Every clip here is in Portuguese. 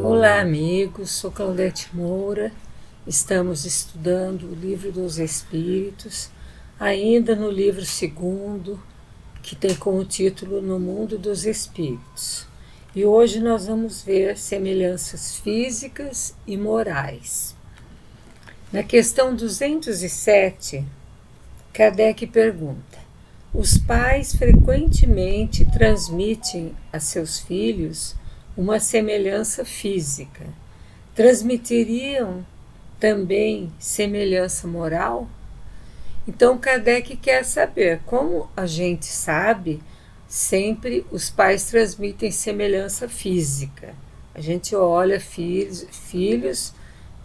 Olá, amigos, sou Claudete Moura. Estamos estudando o Livro dos Espíritos, ainda no livro segundo, que tem como título No Mundo dos Espíritos. E hoje nós vamos ver semelhanças físicas e morais. Na questão 207, Kardec pergunta: os pais frequentemente transmitem a seus filhos uma semelhança física. Transmitiriam também semelhança moral? Então Kardec quer saber, como a gente sabe, sempre os pais transmitem semelhança física. A gente olha filhos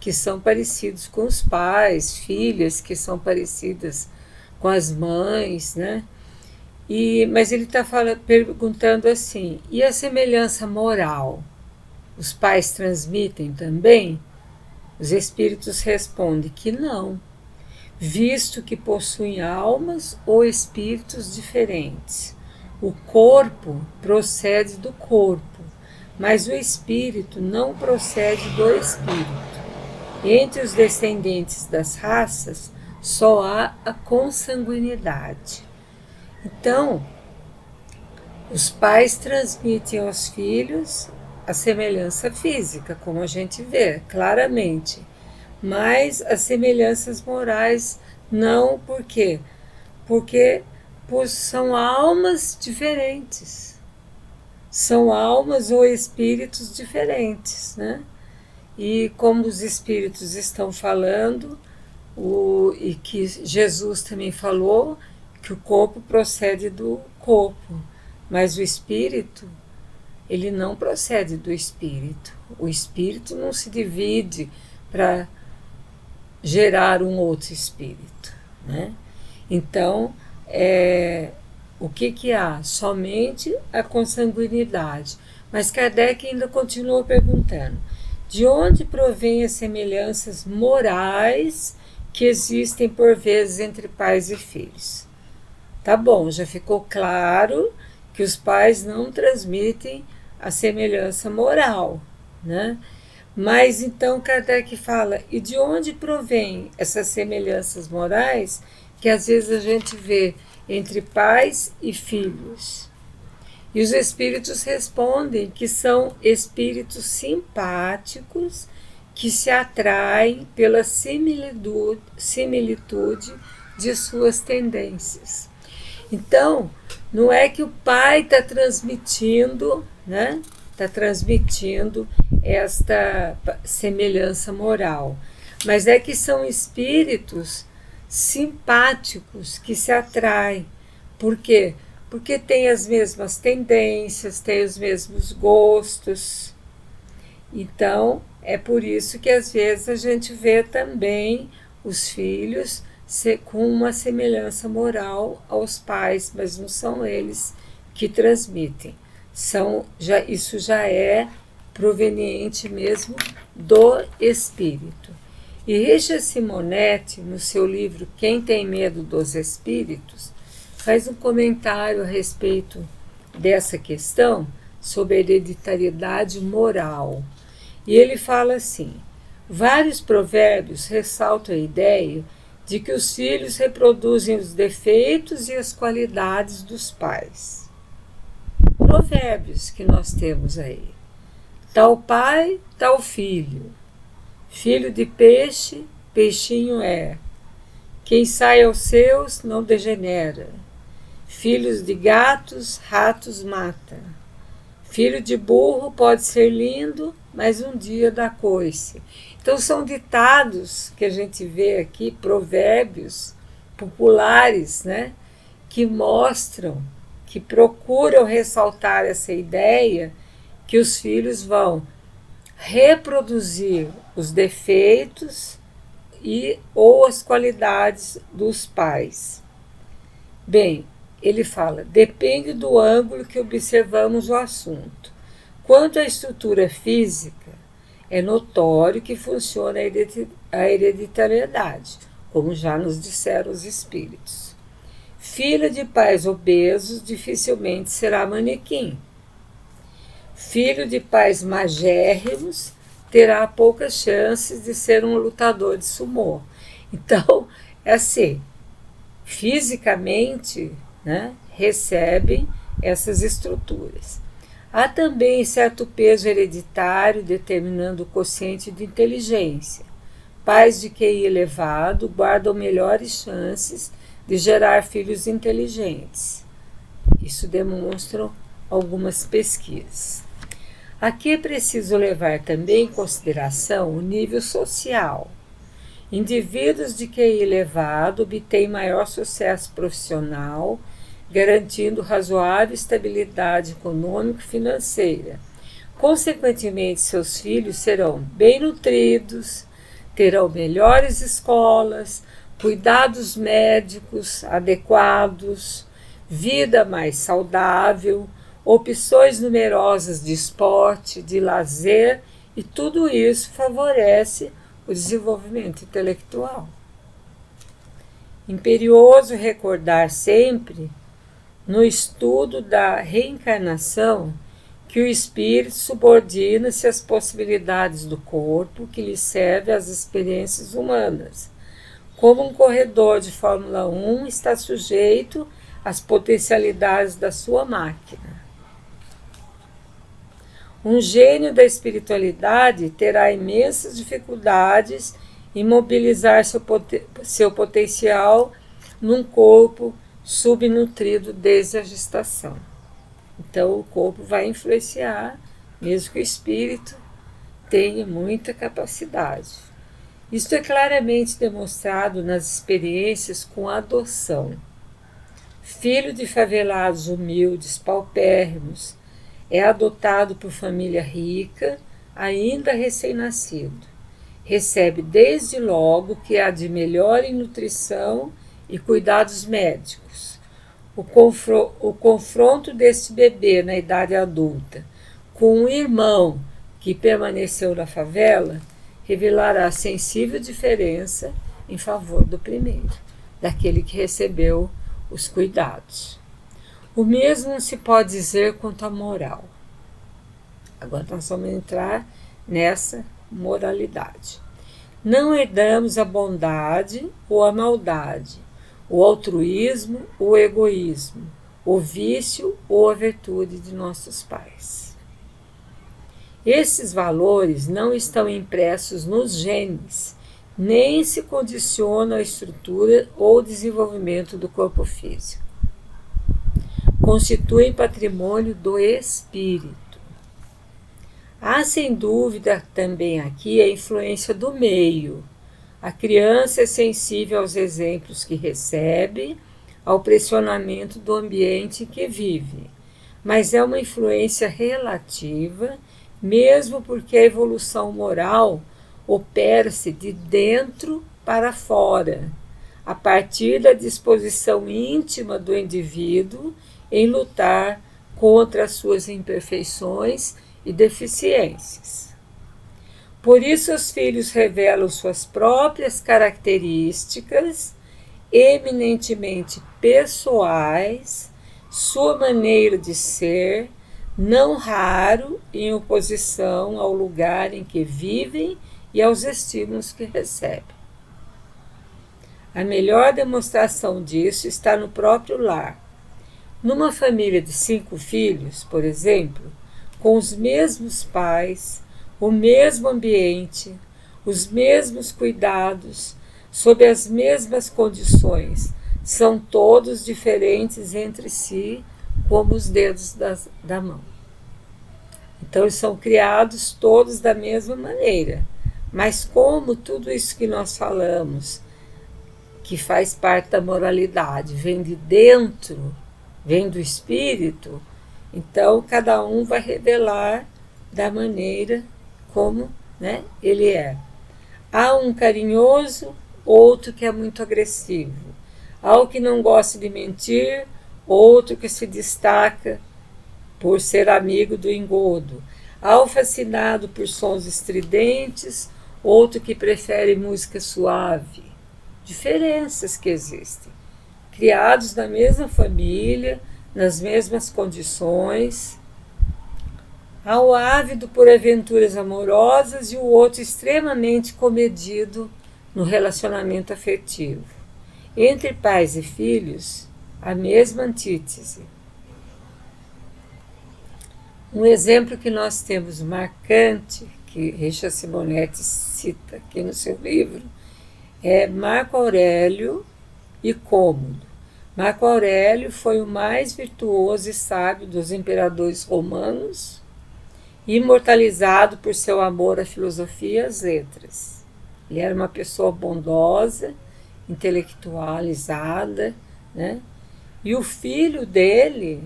que são parecidos com os pais, filhas que são parecidas com as mães, né? Mas ele está perguntando assim: e a semelhança moral? Os pais transmitem também? Os espíritos respondem que não, visto que possuem almas ou espíritos diferentes. O corpo procede do corpo, mas o espírito não procede do espírito. Entre os descendentes das raças, só há a consanguinidade. Então, os pais transmitem aos filhos a semelhança física, como a gente vê claramente, mas as semelhanças morais não. Por quê? Porque são almas diferentes, são almas ou espíritos diferentes, né? E como os espíritos estão falando, e que Jesus também falou, que o corpo procede do corpo, mas o espírito, ele não procede do espírito. O espírito não se divide para gerar um outro espírito, né? Então, o que há? Somente a consanguinidade. Mas Kardec ainda continua perguntando: de onde provêm as semelhanças morais que existem por vezes entre pais e filhos? Tá bom, já ficou claro que os pais não transmitem a semelhança moral, né? Mas então Kardec fala: e de onde provém essas semelhanças morais que às vezes a gente vê entre pais e filhos? E os espíritos respondem que são espíritos simpáticos que se atraem pela similitude de suas tendências. Então, não é que o pai está transmitindo, né? Está transmitindo esta semelhança moral, mas é que são espíritos simpáticos que se atraem. Por quê? Porque têm as mesmas tendências, têm os mesmos gostos. Então, é por isso que às vezes a gente vê também os filhos com uma semelhança moral aos pais, mas não são eles que transmitem. Isso já é proveniente mesmo do espírito. E Richard Simonetti, no seu livro Quem Tem Medo dos Espíritos, faz um comentário a respeito dessa questão sobre a hereditariedade moral. E ele fala assim: vários provérbios ressaltam a ideia de que os filhos reproduzem os defeitos e as qualidades dos pais. Provérbios que nós temos aí: tal pai, tal filho. Filho de peixe, peixinho é. Quem sai aos seus não degenera. Filhos de gatos, ratos mata. Filho de burro pode ser lindo, mas um dia dá coice. Então são ditados que a gente vê aqui, provérbios populares, né, que mostram, que procuram ressaltar essa ideia que os filhos vão reproduzir os defeitos ou as qualidades dos pais. Bem, ele fala: depende do ângulo que observamos o assunto. Quanto à estrutura física, é notório que funciona a hereditariedade, como já nos disseram os espíritos. Filha de pais obesos dificilmente será manequim. Filho de pais magérrimos terá poucas chances de ser um lutador de sumô. Então, é assim, fisicamente, né, recebem essas estruturas. Há também certo peso hereditário determinando o quociente de inteligência. Pais de QI elevado guardam melhores chances de gerar filhos inteligentes. Isso demonstram algumas pesquisas. Aqui é preciso levar também em consideração o nível social. Indivíduos de QI elevado obtêm maior sucesso profissional, garantindo razoável estabilidade econômica e financeira. Consequentemente, seus filhos serão bem nutridos, terão melhores escolas, cuidados médicos adequados, vida mais saudável, opções numerosas de esporte, de lazer, e tudo isso favorece o desenvolvimento intelectual. Imperioso recordar sempre, no estudo da reencarnação, que o espírito subordina-se às possibilidades do corpo que lhe serve às experiências humanas. Como um corredor de Fórmula 1 está sujeito às potencialidades da sua máquina. Um gênio da espiritualidade terá imensas dificuldades em mobilizar seu potencial num corpo subnutrido desde a gestação. Então, o corpo vai influenciar, mesmo que o espírito tenha muita capacidade. Isto é claramente demonstrado nas experiências com a adoção. Filho de favelados humildes, paupérrimos, é adotado por família rica, ainda recém-nascido. Recebe desde logo o que há de melhor em nutrição e cuidados médicos. O confronto deste bebê na idade adulta com um irmão que permaneceu na favela revelará sensível diferença em favor do primeiro, daquele que recebeu os cuidados. O mesmo não se pode dizer quanto à moral. Agora nós vamos entrar nessa moralidade. Não herdamos a bondade ou a maldade, o altruísmo ou o egoísmo, o vício ou a virtude de nossos pais. Esses valores não estão impressos nos genes, nem se condicionam à estrutura ou desenvolvimento do corpo físico. Constituem patrimônio do espírito. Há, sem dúvida, também aqui a influência do meio. A criança é sensível aos exemplos que recebe, ao pressionamento do ambiente em que vive, mas é uma influência relativa, mesmo porque a evolução moral opera-se de dentro para fora, a partir da disposição íntima do indivíduo em lutar contra as suas imperfeições e deficiências. Por isso, os filhos revelam suas próprias características, eminentemente pessoais, sua maneira de ser, não raro em oposição ao lugar em que vivem e aos estímulos que recebem. A melhor demonstração disso está no próprio lar. Numa família de 5 filhos, por exemplo, com os mesmos pais, o mesmo ambiente, os mesmos cuidados, sob as mesmas condições, são todos diferentes entre si, como os dedos da mão. Então, eles são criados todos da mesma maneira. Mas como tudo isso que nós falamos, que faz parte da moralidade, vem de dentro, vem do espírito, então cada um vai revelar da maneira como, né, ele é. Há um carinhoso, outro que é muito agressivo. Há o que não gosta de mentir, outro que se destaca por ser amigo do engodo. Há o fascinado por sons estridentes, outro que prefere música suave. Diferenças que existem. Criados na mesma família, nas mesmas condições. Há o ávido por aventuras amorosas e o outro extremamente comedido no relacionamento afetivo. Entre pais e filhos, a mesma antítese. Um exemplo que nós temos marcante, que Richard Simonetti cita aqui no seu livro, é Marco Aurélio e Cômodo. Marco Aurélio foi o mais virtuoso e sábio dos imperadores romanos, imortalizado por seu amor à filosofia e às letras. Ele era uma pessoa bondosa, intelectualizada, né? E o filho dele,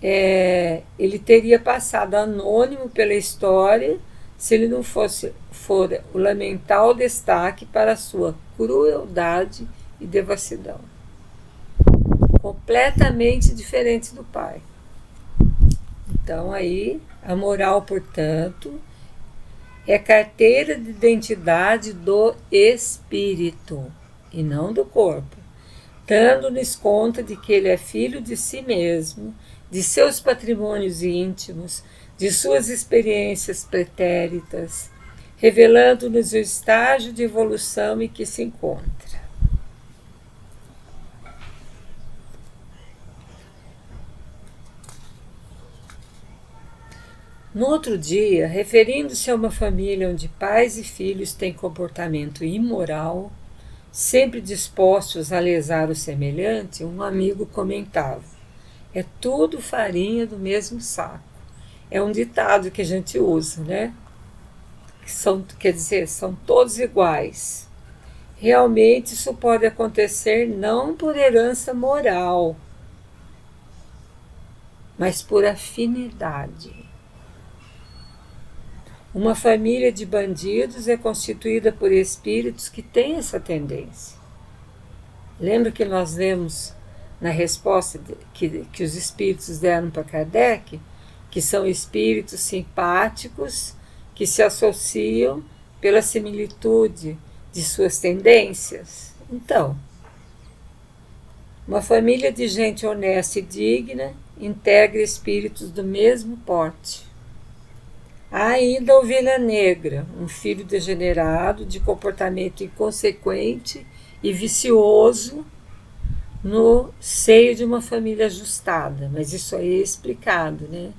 ele teria passado anônimo pela história se ele não for o lamentável destaque para a sua crueldade e devassidão. Completamente diferente do pai. Então aí, a moral, portanto, é carteira de identidade do espírito e não do corpo, dando-nos conta de que ele é filho de si mesmo, de seus patrimônios íntimos, de suas experiências pretéritas, revelando-nos o estágio de evolução em que se encontra. No outro dia, referindo-se a uma família onde pais e filhos têm comportamento imoral, sempre dispostos a lesar o semelhante, um amigo comentava: é tudo farinha do mesmo saco. É um ditado que a gente usa, né? Quer dizer, são todos iguais. Realmente isso pode acontecer não por herança moral, mas por afinidade. Uma família de bandidos é constituída por espíritos que têm essa tendência. Lembra que nós lemos na resposta que os espíritos deram para Kardec, que são espíritos simpáticos que se associam pela similitude de suas tendências? Então, uma família de gente honesta e digna integra espíritos do mesmo porte. Há ainda a ovelha negra, um filho degenerado, de comportamento inconsequente e vicioso no seio de uma família ajustada, mas isso aí é explicado, né?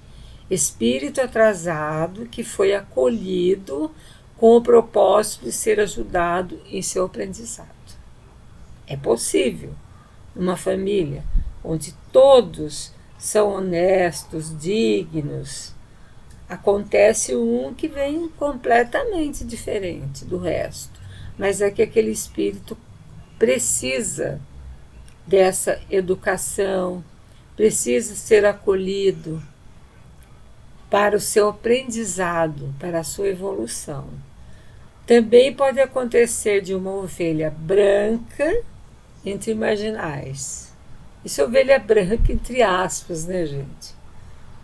Espírito atrasado que foi acolhido com o propósito de ser ajudado em seu aprendizado. É possível, numa família onde todos são honestos, dignos, acontece um que vem completamente diferente do resto, mas é que aquele espírito precisa dessa educação, precisa ser acolhido para o seu aprendizado, para a sua evolução. Também pode acontecer de uma ovelha branca entre marginais. Isso é ovelha branca entre aspas, né, gente?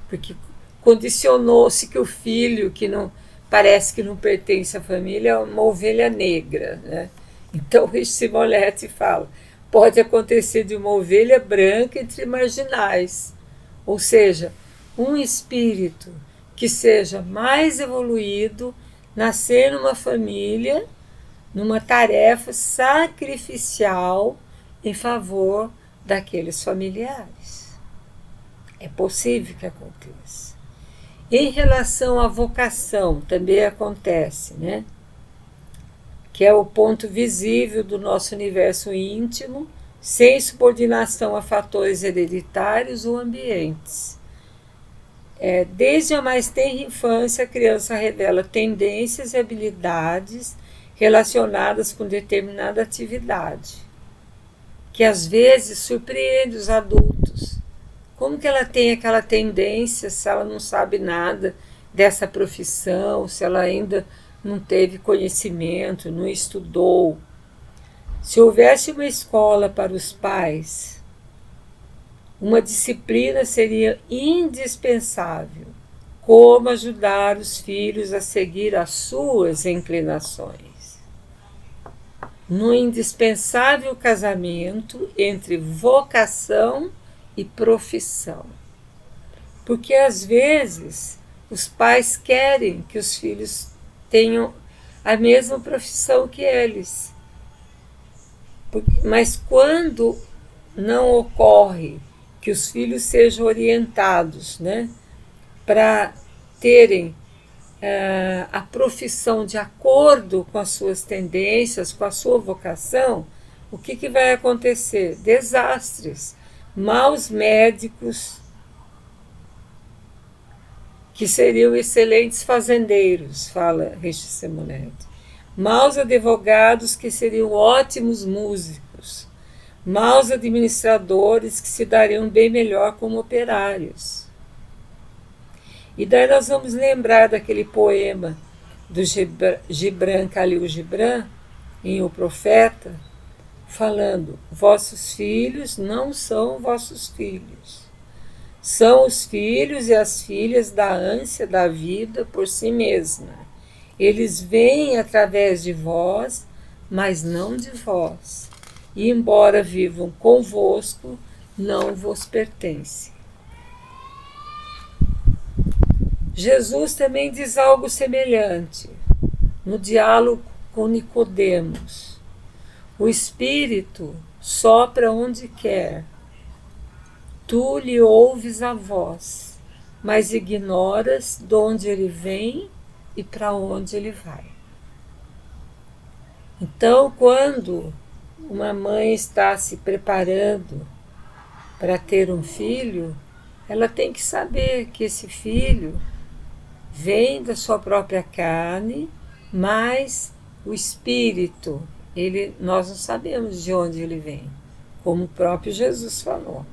Porque condicionou-se que o filho que não parece que não pertence à família é uma ovelha negra, né? Então o Simonetti fala, pode acontecer de uma ovelha branca entre marginais, ou seja, um espírito que seja mais evoluído, nascer numa família, numa tarefa sacrificial em favor daqueles familiares. É possível que aconteça. Em relação à vocação, também acontece, né? Que é o ponto visível do nosso universo íntimo, sem subordinação a fatores hereditários ou ambientes. Desde a mais tenra infância, a criança revela tendências e habilidades relacionadas com determinada atividade, que às vezes surpreende os adultos. Como que ela tem aquela tendência se ela não sabe nada dessa profissão, se ela ainda não teve conhecimento, não estudou? Se houvesse uma escola para os pais, uma disciplina seria indispensável. Como ajudar os filhos a seguir as suas inclinações? No indispensável casamento entre vocação e profissão. Porque às vezes os pais querem que os filhos tenham a mesma profissão que eles. Mas quando não ocorre que os filhos sejam orientados, né, para terem a profissão de acordo com as suas tendências, com a sua vocação, o que vai acontecer? Desastres, maus médicos, que seriam excelentes fazendeiros, fala Richet-Simonet. Maus advogados, que seriam ótimos músicos. Maus administradores, que se dariam bem melhor como operários. E daí nós vamos lembrar daquele poema do Gibran Khalil Gibran, em O Profeta, falando: vossos filhos não são vossos filhos. São os filhos e as filhas da ânsia da vida por si mesma. Eles vêm através de vós, mas não de vós. E embora vivam convosco, não vos pertencem. Jesus também diz algo semelhante no diálogo com Nicodemos. O Espírito sopra onde quer. Tu lhe ouves a voz, mas ignoras de onde ele vem e para onde ele vai. Então, quando uma mãe está se preparando para ter um filho, ela tem que saber que esse filho vem da sua própria carne, mas o Espírito, nós não sabemos de onde ele vem, como o próprio Jesus falou.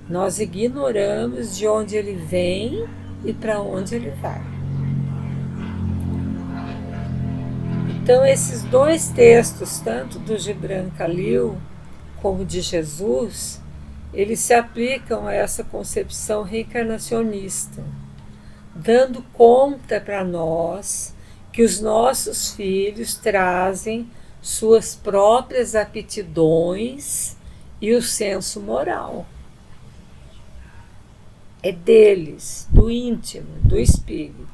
Nós ignoramos de onde ele vem e para onde ele vai. Então, esses dois textos, tanto do Gibran Khalil como de Jesus, eles se aplicam a essa concepção reencarnacionista, dando conta para nós que os nossos filhos trazem suas próprias aptidões e o senso moral. É deles, do íntimo, do espírito.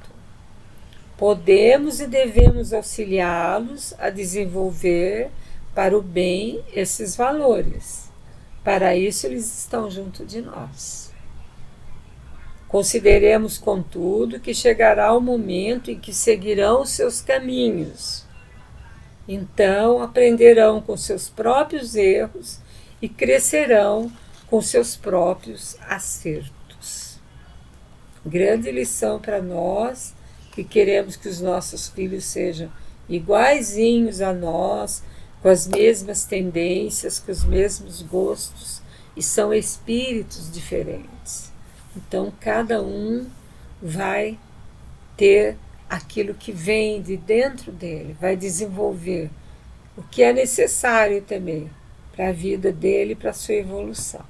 Podemos e devemos auxiliá-los a desenvolver para o bem esses valores. Para isso, eles estão junto de nós. Consideremos, contudo, que chegará o momento em que seguirão os seus caminhos. Então, aprenderão com seus próprios erros e crescerão com seus próprios acertos. Grande lição para nós que queremos que os nossos filhos sejam iguaizinhos a nós, com as mesmas tendências, com os mesmos gostos, e são espíritos diferentes. Então, cada um vai ter aquilo que vem de dentro dele, vai desenvolver o que é necessário também para a vida dele, para a sua evolução.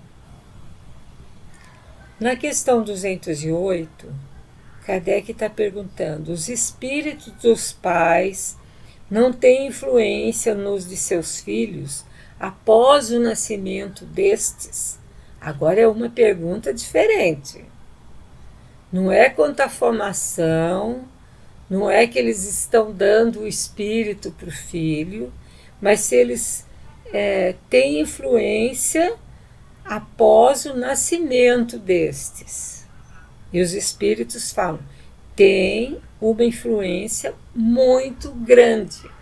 Na questão 208, Kardec está perguntando: os espíritos dos pais não têm influência nos de seus filhos após o nascimento destes? Agora é uma pergunta diferente. Não é quanto à formação, não é que eles estão dando o espírito para o filho, mas se eles têm influência após o nascimento destes. E os espíritos falam: tem uma influência muito grande.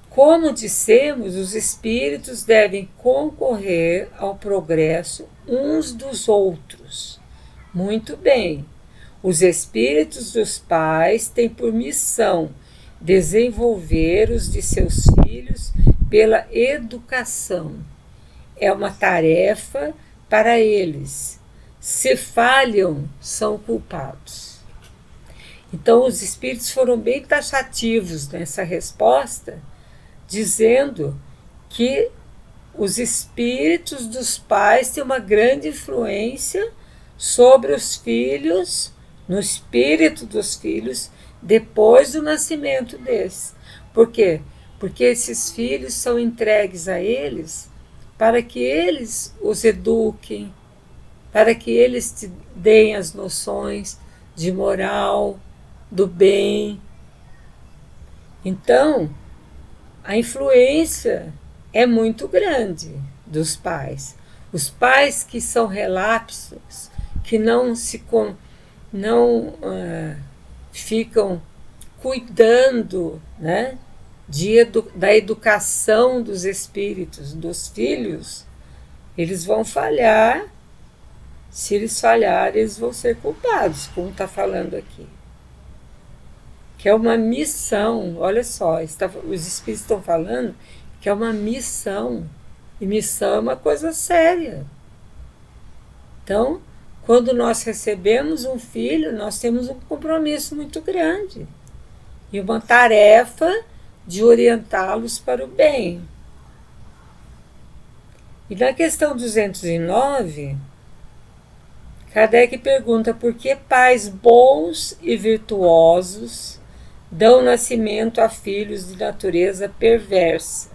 Como dissemos, os espíritos devem concorrer ao progresso uns dos outros. Muito bem. Os espíritos dos pais têm por missão desenvolver os de seus filhos pela educação. É uma tarefa para eles. Se falham, são culpados. Então, os espíritos foram bem taxativos nessa resposta, dizendo que os espíritos dos pais têm uma grande influência sobre os filhos, no espírito dos filhos, depois do nascimento desses. Por quê? Porque esses filhos são entregues a eles para que eles os eduquem, para que eles te deem as noções de moral, do bem. Então, a influência é muito grande dos pais. Os pais que são relapsos, que não ficam cuidando, né, da educação dos espíritos, dos filhos, eles vão falhar. Se eles falharem, eles vão ser culpados, como está falando aqui. Que é uma missão, olha só, os espíritos estão falando que é uma missão, e missão é uma coisa séria. Então, quando nós recebemos um filho, nós temos um compromisso muito grande e uma tarefa de orientá-los para o bem. E na questão 209, Kardec pergunta por que pais bons e virtuosos dão nascimento a filhos de natureza perversa.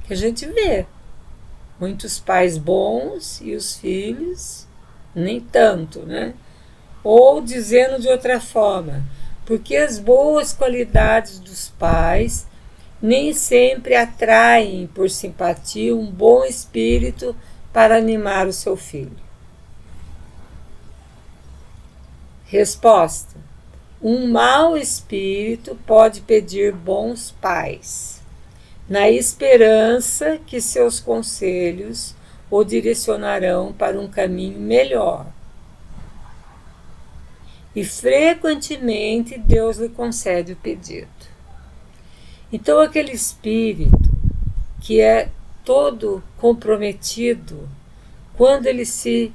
Que a gente vê muitos pais bons e os filhos nem tanto, né? Ou dizendo de outra forma, porque as boas qualidades dos pais nem sempre atraem por simpatia um bom espírito para animar o seu filho. Resposta: um mau espírito pode pedir bons pais, na esperança que seus conselhos o direcionarão para um caminho melhor. E frequentemente Deus lhe concede o pedido. Então, aquele espírito que é todo comprometido, quando ele se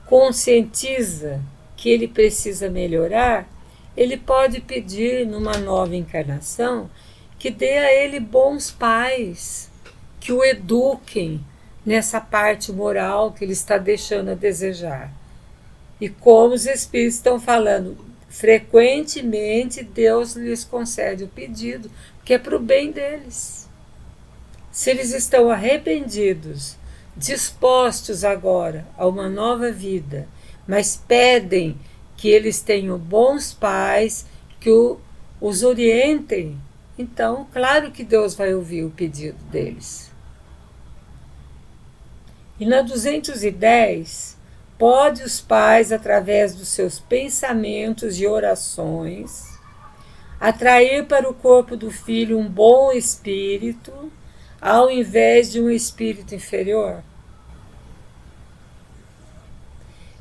conscientiza que ele precisa melhorar, ele pode pedir numa nova encarnação que dê a ele bons pais, que o eduquem nessa parte moral que ele está deixando a desejar. E como os espíritos estão falando, frequentemente Deus lhes concede o pedido, que é para o bem deles. Se eles estão arrependidos, dispostos agora a uma nova vida, mas pedem que eles tenham bons pais, que os orientem, então, claro que Deus vai ouvir o pedido deles. E na 210, pode os pais, através dos seus pensamentos e orações, atrair para o corpo do filho um bom espírito, ao invés de um espírito inferior?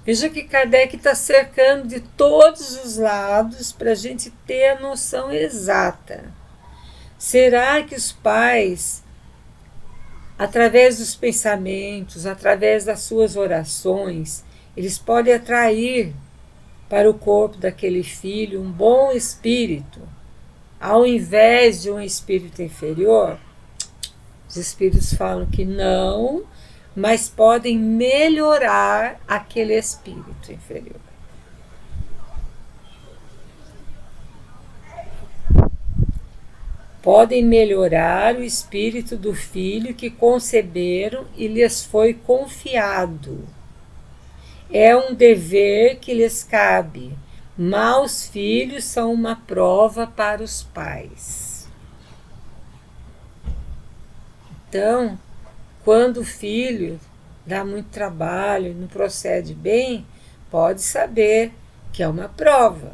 Veja que Kardec está cercando de todos os lados para a gente ter a noção exata. Será que os pais, através dos pensamentos, através das suas orações, eles podem atrair para o corpo daquele filho um bom espírito, ao invés de um espírito inferior? Os espíritos falam que não, mas podem melhorar aquele espírito inferior. Podem melhorar o espírito do filho que conceberam e lhes foi confiado. É um dever que lhes cabe. Maus filhos são uma prova para os pais. Então, quando o filho dá muito trabalho e não procede bem, pode saber que é uma prova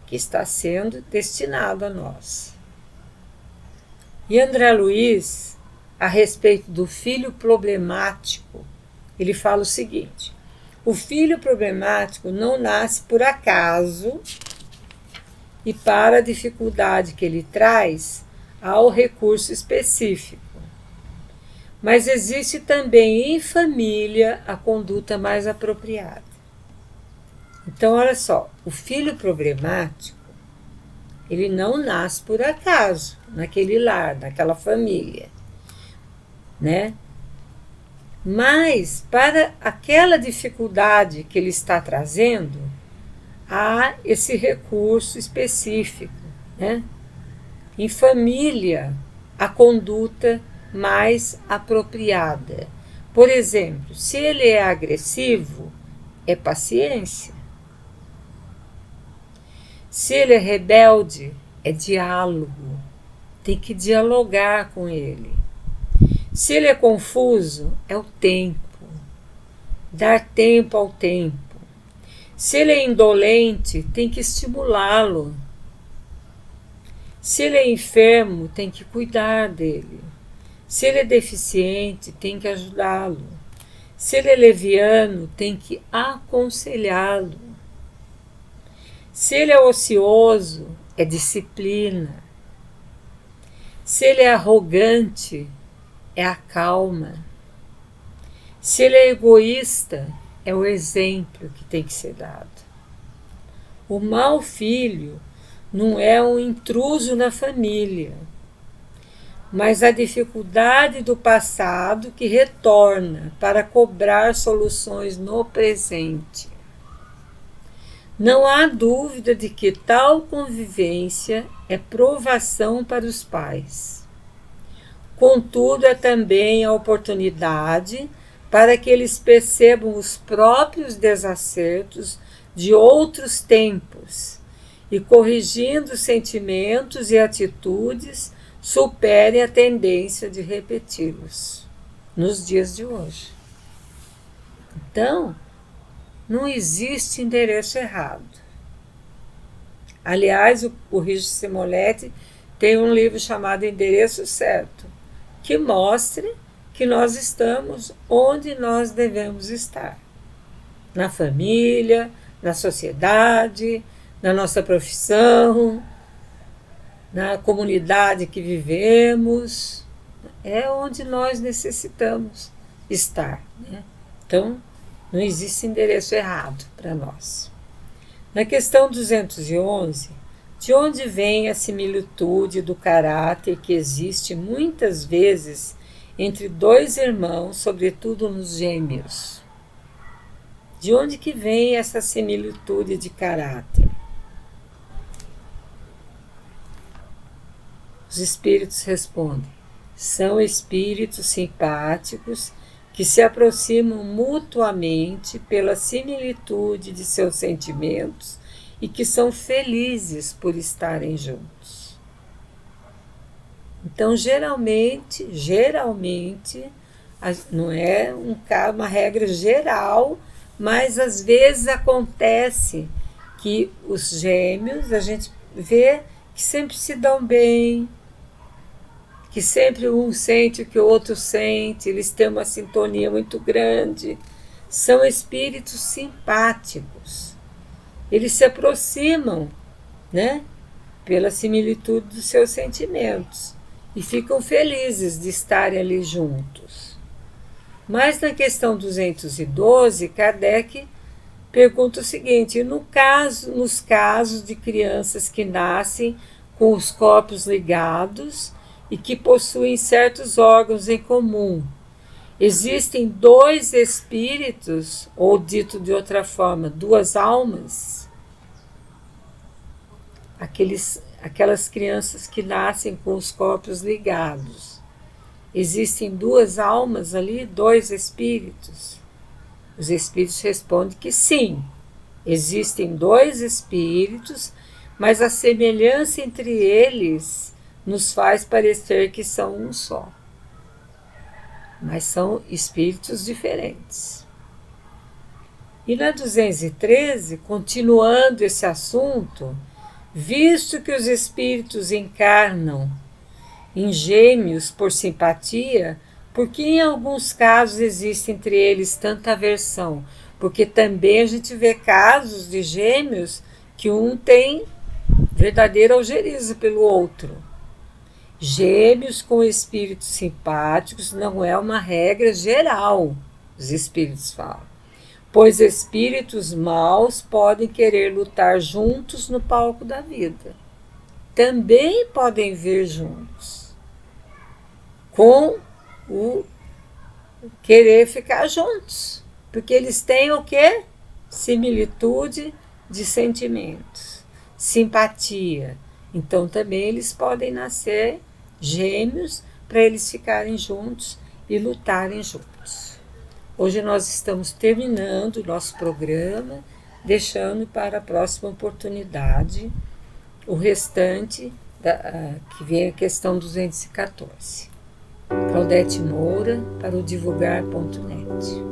que está sendo destinado a nós. E André Luiz, a respeito do filho problemático, ele fala o seguinte: o filho problemático não nasce por acaso e para a dificuldade que ele traz há o recurso específico. Mas existe também em família a conduta mais apropriada. Então, olha só, o filho problemático, ele não nasce por acaso naquele lar, naquela família, né? Mas, para aquela dificuldade que ele está trazendo, há esse recurso específico, né? Em família, a conduta mais apropriada. Por exemplo, se ele é agressivo, é paciência. Se ele é rebelde, é diálogo. Tem que dialogar com ele. Se ele é confuso, é o tempo. Dar tempo ao tempo. Se ele é indolente, tem que estimulá-lo. Se ele é enfermo, tem que cuidar dele. Se ele é deficiente, tem que ajudá-lo. Se ele é leviano, tem que aconselhá-lo. Se ele é ocioso, é disciplina. Se ele é arrogante, é a calma. Se ele é egoísta, é o exemplo que tem que ser dado. O mau filho não é um intruso na família, mas a dificuldade do passado que retorna para cobrar soluções no presente. Não há dúvida de que tal convivência é provação para os pais. Contudo, é também a oportunidade para que eles percebam os próprios desacertos de outros tempos e, corrigindo sentimentos e atitudes, superem a tendência de repeti-los nos dias de hoje. Então, não existe endereço errado. Aliás, o Richard Simonetti tem um livro chamado Endereço Certo, que mostra que nós estamos onde nós devemos estar. Na família, na sociedade, na nossa profissão, na comunidade que vivemos. É onde nós necessitamos estar, né? Então, não existe endereço errado para nós. Na questão 211, de onde vem a similitude do caráter que existe muitas vezes entre dois irmãos, sobretudo nos gêmeos? De onde que vem essa similitude de caráter? Os espíritos respondem: são espíritos simpáticos que se aproximam mutuamente pela similitude de seus sentimentos e que são felizes por estarem juntos. Então, geralmente, não é uma regra geral, mas às vezes acontece que os gêmeos, a gente vê que sempre se dão bem, que sempre um sente o que o outro sente, eles têm uma sintonia muito grande. São espíritos simpáticos. Eles se aproximam, né, pela similitude dos seus sentimentos e ficam felizes de estarem ali juntos. Mas na questão 212, Kardec pergunta o seguinte: nos casos de crianças que nascem com os corpos ligados e que possuem certos órgãos em comum, existem dois espíritos, ou dito de outra forma, duas almas? Aquelas crianças que nascem com os corpos ligados, existem duas almas ali, dois espíritos? Os espíritos respondem que sim, existem dois espíritos, mas a semelhança entre eles nos faz parecer que são um só. Mas são espíritos diferentes. E na 213, continuando esse assunto, visto que os espíritos encarnam em gêmeos por simpatia, porque em alguns casos existe entre eles tanta aversão? Porque também a gente vê casos de gêmeos que um tem verdadeira algeriza pelo outro. Gêmeos com espíritos simpáticos não é uma regra geral, os espíritos falam, pois espíritos maus podem querer lutar juntos no palco da vida. Também podem vir juntos, com o querer ficar juntos, porque eles têm o quê? Similitude de sentimentos, simpatia. Então também eles podem nascer gêmeos, para eles ficarem juntos e lutarem juntos. Hoje nós estamos terminando o nosso programa, deixando para a próxima oportunidade o restante, que vem a questão 214. Claudete Moura, para o divulgar.net.